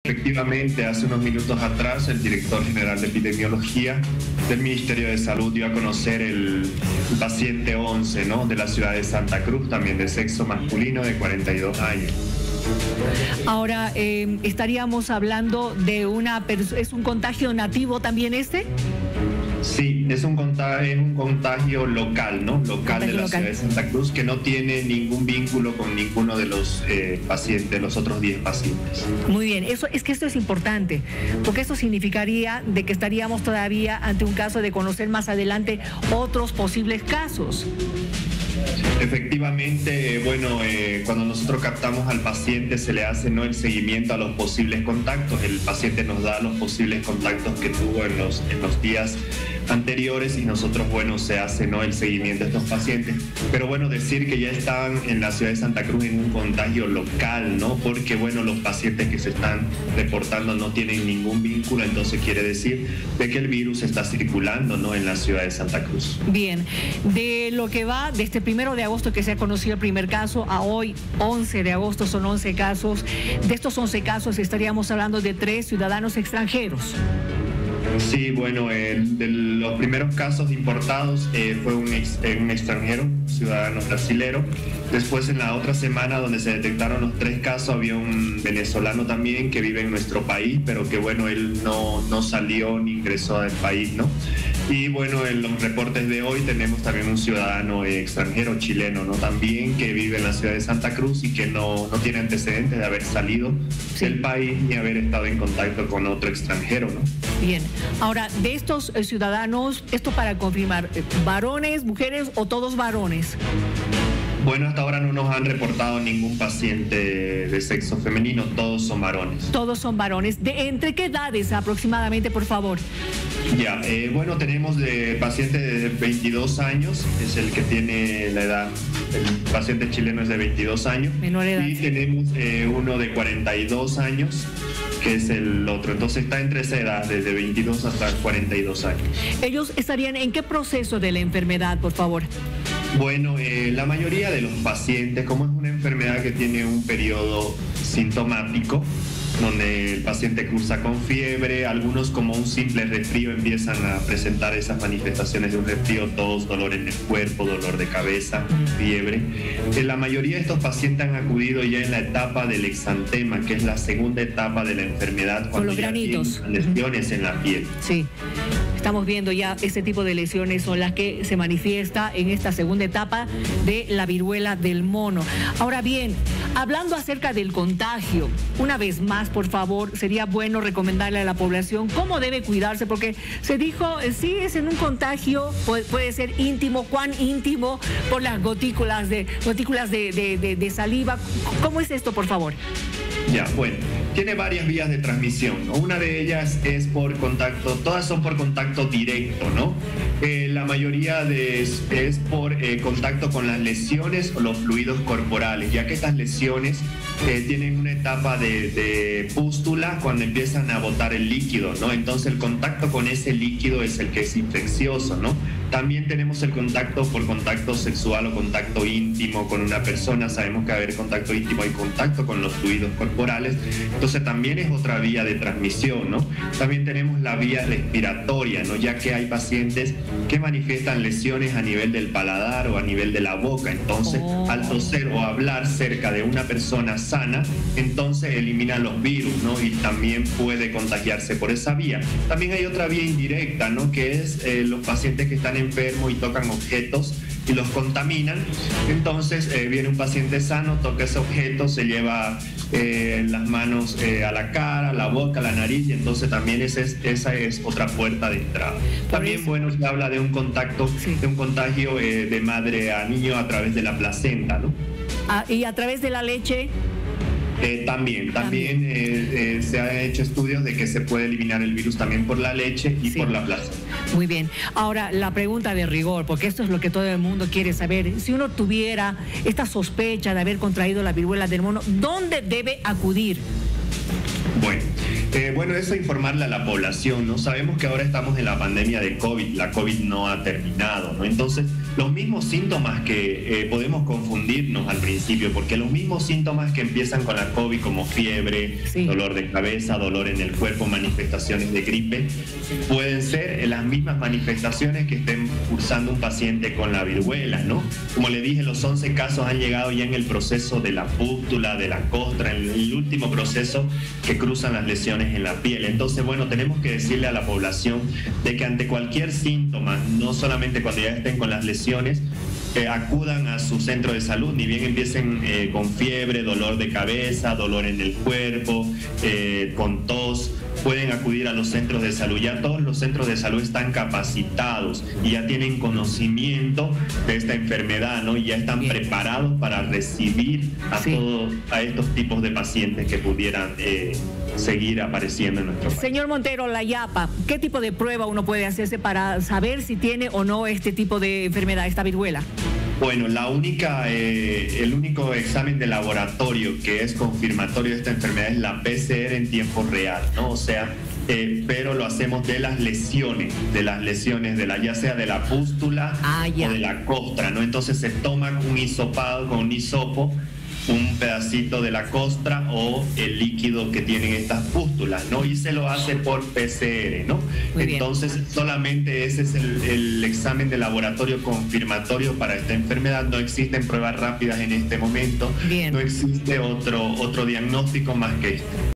Efectivamente, hace unos minutos atrás, el director general de epidemiología del Ministerio de Salud dio a conocer el paciente 11, ¿no?, de la ciudad de Santa Cruz, también de sexo masculino, de 42 años. Ahora, estaríamos hablando de ¿es un contagio nativo también este? Sí, es un contagio local, ¿no? Local de la ciudad de Santa Cruz, que no tiene ningún vínculo con ninguno de los pacientes, los otros 10 pacientes. Muy bien, esto es importante, porque esto significaría de que estaríamos todavía ante un caso de conocer más adelante otros posibles casos. Efectivamente, cuando nosotros captamos al paciente se le hace, ¿no?, el seguimiento a los posibles contactos. El paciente nos da los posibles contactos que tuvo en los días anteriores y nosotros, se hace, ¿no?, el seguimiento de estos pacientes. Pero decir que ya están en la ciudad de Santa Cruz en un contagio local, ¿no? Porque, los pacientes que se están reportando no tienen ningún vínculo, entonces quiere decir de que el virus está circulando, ¿no?, en la ciudad de Santa Cruz. Bien, de lo que va de este 1 de agosto que se ha conocido el primer caso a hoy, 11 de agosto, son 11 casos. De estos 11 casos estaríamos hablando de 3 ciudadanos extranjeros. Sí, de los primeros casos importados fue un extranjero, ciudadano brasilero. Después, en la otra semana, donde se detectaron los 3 casos, había un venezolano también que vive en nuestro país, pero que él no salió ni ingresó al país, ¿no? Y en los reportes de hoy tenemos también un ciudadano extranjero, chileno, ¿no?, también, que vive en la ciudad de Santa Cruz y que no tiene antecedentes de haber salido del país ni haber estado en contacto con otro extranjero, ¿no? Bien, ahora, de estos ciudadanos, esto para confirmar, ¿varones, mujeres o todos varones? Hasta ahora no nos han reportado ningún paciente de sexo femenino, todos son varones. Todos son varones. ¿Entre qué edades aproximadamente, por favor? Ya, tenemos de paciente de 22 años, es el que tiene la edad, el paciente chileno es de 22 años. Menor edad. Y tenemos uno de 42 años, que es el otro. Entonces está entre esa edad, desde 22 hasta 42 años. ¿Ellos estarían en qué proceso de la enfermedad, por favor? La mayoría de los pacientes, como es una enfermedad que tiene un periodo sintomático, donde el paciente cursa con fiebre, algunos como un simple resfrío empiezan a presentar esas manifestaciones de un resfrío, tos, dolor en el cuerpo, dolor de cabeza, fiebre. La mayoría de estos pacientes han acudido ya en la etapa del exantema, que es la segunda etapa de la enfermedad, cuando ya tienen lesiones en la piel. Sí. Estamos viendo ya este tipo de lesiones son las que se manifiesta en esta segunda etapa de la viruela del mono. Ahora bien, hablando acerca del contagio, una vez más, por favor, sería bueno recomendarle a la población cómo debe cuidarse, porque se dijo, sí, es en un contagio, puede ser íntimo, ¿cuán íntimo? Por las gotículas de saliva. ¿Cómo es esto, por favor? Ya, tiene varias vías de transmisión, ¿no? Una de ellas es por contacto, todas son por contacto directo, ¿no? La mayoría es por contacto con las lesiones o los fluidos corporales, ya que estas lesiones tienen una etapa de pústula cuando empiezan a botar el líquido, ¿no? Entonces el contacto con ese líquido es el que es infeccioso, ¿no? También tenemos el contacto por contacto sexual o contacto íntimo con una persona. Sabemos que haber contacto íntimo hay contacto con los fluidos corporales, entonces también es otra vía de transmisión, ¿no? También tenemos la vía respiratoria, ¿no?, ya que hay pacientes que manifiestan lesiones a nivel del paladar o a nivel de la boca. Entonces, al toser o hablar cerca de una persona sana, entonces elimina los virus, ¿no?, y también puede contagiarse por esa vía. También hay otra vía indirecta, ¿no?, que es los pacientes que están enfermos y tocan objetos y los contaminan. Entonces viene un paciente sano, toca ese objeto, se lleva las manos a la cara, la boca, la nariz, y entonces también esa es otra puerta de entrada. También, se habla de un contacto, de un contagio de madre a niño a través de la placenta, ¿no? Y a través de la leche. También se han hecho estudios de que se puede eliminar el virus también por la leche y por la placenta. Muy bien. Ahora, la pregunta de rigor, porque esto es lo que todo el mundo quiere saber. Si uno tuviera esta sospecha de haber contraído la viruela del mono, ¿dónde debe acudir? Eso informarle a la población, ¿no? Sabemos que ahora estamos en la pandemia de COVID, la COVID no ha terminado, ¿no? Entonces, los mismos síntomas que podemos confundirnos al principio, porque los mismos síntomas que empiezan con la COVID, como fiebre, sí, dolor de cabeza, dolor en el cuerpo, manifestaciones de gripe, pueden ser las mismas manifestaciones que estén cursando un paciente con la viruela, ¿no? Como le dije, los 11 casos han llegado ya en el proceso de la pústula, de la costra, en el último proceso que cruzan las lesiones en la piel. Entonces, bueno, tenemos que decirle a la población de que ante cualquier síntoma, no solamente cuando ya estén con las lesiones, acudan a su centro de salud, ni bien empiecen con fiebre, dolor de cabeza, dolor en el cuerpo, con tos, pueden acudir a los centros de salud. Ya todos los centros de salud están capacitados y ya tienen conocimiento de esta enfermedad, ¿no? Y ya están preparados para recibir a estos tipos de pacientes que pudieran seguir apareciendo en nuestro país. Señor Montero, la IAPA, ¿qué tipo de prueba uno puede hacerse para saber si tiene o no este tipo de enfermedad, esta viruela? Bueno, el único examen de laboratorio que es confirmatorio de esta enfermedad es la PCR en tiempo real, ¿no? O sea, pero lo hacemos de las lesiones, ya sea de la pústula o de la costra, ¿no? Entonces se toma un hisopado con un hisopo, un pedacito de la costra o el líquido que tienen estas pústulas, ¿no? Y se lo hace por PCR, ¿no? Entonces, solamente ese es el examen de laboratorio confirmatorio para esta enfermedad. No existen pruebas rápidas en este momento. No existe otro diagnóstico más que este.